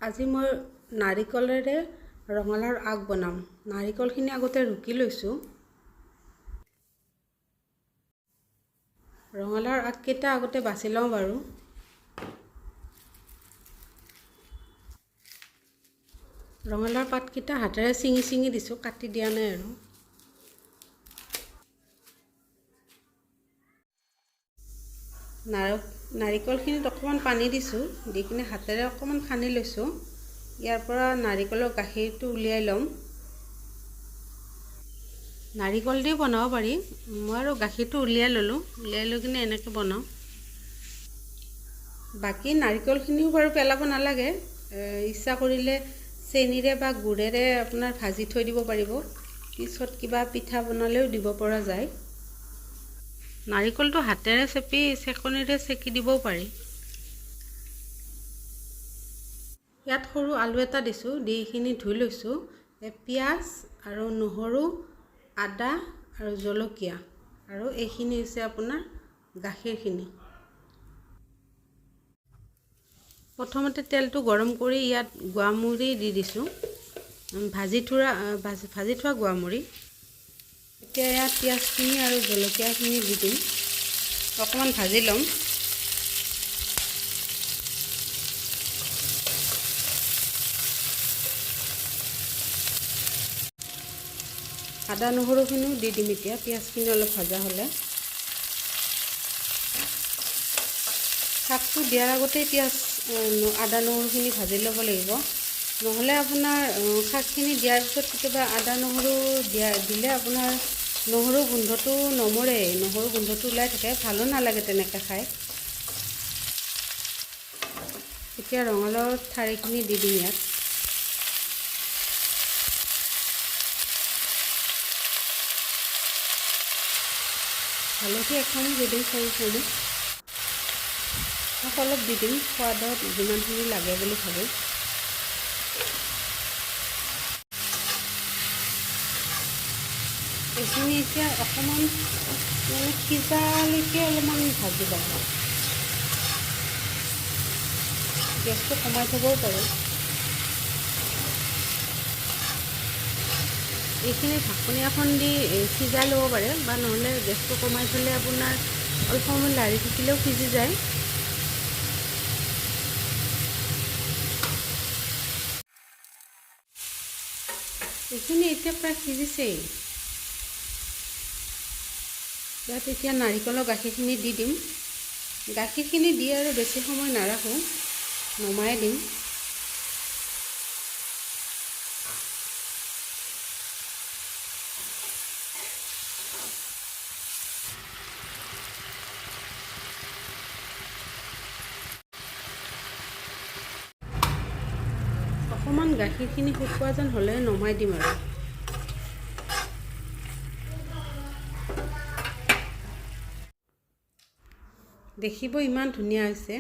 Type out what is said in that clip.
আজি মই নাৰিকলেৰে ৰঙালাওৰ আগ বনাম। নাৰিকলখিনি আগতে ৰুকি লৈছোঁ। ৰঙালাওৰ আগকেইটা আগতে বাছি লওঁ বাৰু। ৰঙালাওৰ পাতকেইটা হাতেৰে ছিঙি ছিঙি দিছোঁ, কাটি দিয়া নাই আৰু। নাৰিকলখিনিত অকণমান পানী দিছোঁ, দি কিনে হাতেৰে অকণমান সানি লৈছোঁ। ইয়াৰ পৰা নাৰিকলৰ গাখীৰটো উলিয়াই ল'ম। নাৰিকল দি বনাব পাৰি, মই আৰু গাখীৰটো উলিয়াই ল'লোঁ। উলিয়াই লৈ কিনে এনেকৈ বনাওঁ। বাকী নাৰিকলখিনিও বাৰু পেলাব নালাগে, ইচ্ছা কৰিলে চেনিৰে বা গুড়েৰে আপোনাৰ ভাজি থৈ দিব পাৰিব। পিছত কিবা পিঠা বনালেও দিব পৰা যায়। নাৰিকলটো হাতেৰে চেপি চেকনিৰে চেকি দিবও পাৰি। ইয়াত সৰু আলু এটা দিছোঁ, দি এইখিনি ধুই লৈছোঁ। পিঁয়াজ আৰু নহৰু, আদা আৰু জলকীয়া, আৰু এইখিনি হৈছে আপোনাৰ গাখীৰখিনি। প্ৰথমতে তেলটো গৰম কৰি ইয়াত গুৱামুৰি দি দিছোঁ, ভাজি থোৱা গুৱামুৰি। এতিয়া ইয়াত পিঁয়াজখিনি আৰু জলকীয়াখিনি দি দিম, অকণমান ভাজি ল'ম। আদা নহৰুখিনিও দি দিম এতিয়া, পিঁয়াজখিনি অলপ ভজা হ'লে। শাকটো দিয়াৰ আগতেই আদা নহৰুখিনি ভাজি ল'ব লাগিব, নহ'লে আপোনাৰ শাকখিনি দিয়াৰ পিছত কেতিয়াবা আদা নহৰু দিলে আপোনাৰ নহৰু গোন্ধটো নমৰে, নহৰু গোন্ধটো ওলাই থাকে, ভালো নালাগে তেনেকৈ খাই। এতিয়া ৰঙালাওৰ ঠাৰিখিনি দি দিম ইয়াত। হালধি এখন দি দিম, সৰু চামুচ। অলপ দি দিম, সোৱাদত যিমানখিনি লাগে বুলি ভাবোঁ। এইখিনি এতিয়া অকণমান সিজালৈকে অলপমান ভাজি ল'ব। গেছটো কমাই থ'বও পাৰোঁ। এইখিনি ঢাকনি এখন দি সিজাই ল'ব পাৰে, বা নহ'লে গেছটো কমাই থ'লে আপোনাৰ অলপ সময় লাৰি থাকিলেও সিজি যায়। এইখিনি এতিয়া প্ৰায় সিজিছেই। ইয়াত এতিয়া নাৰিকলৰ গাখীৰখিনি দি দিম। গাখীৰখিনি দি আৰু বেছি সময় নাৰাখোঁ, নমাই দিম। অকণমান গাখীৰখিনি শুকোৱা যেন হ'লে নমাই দিম আৰু। দেখিব ইমান ধুনীয়া হৈছে।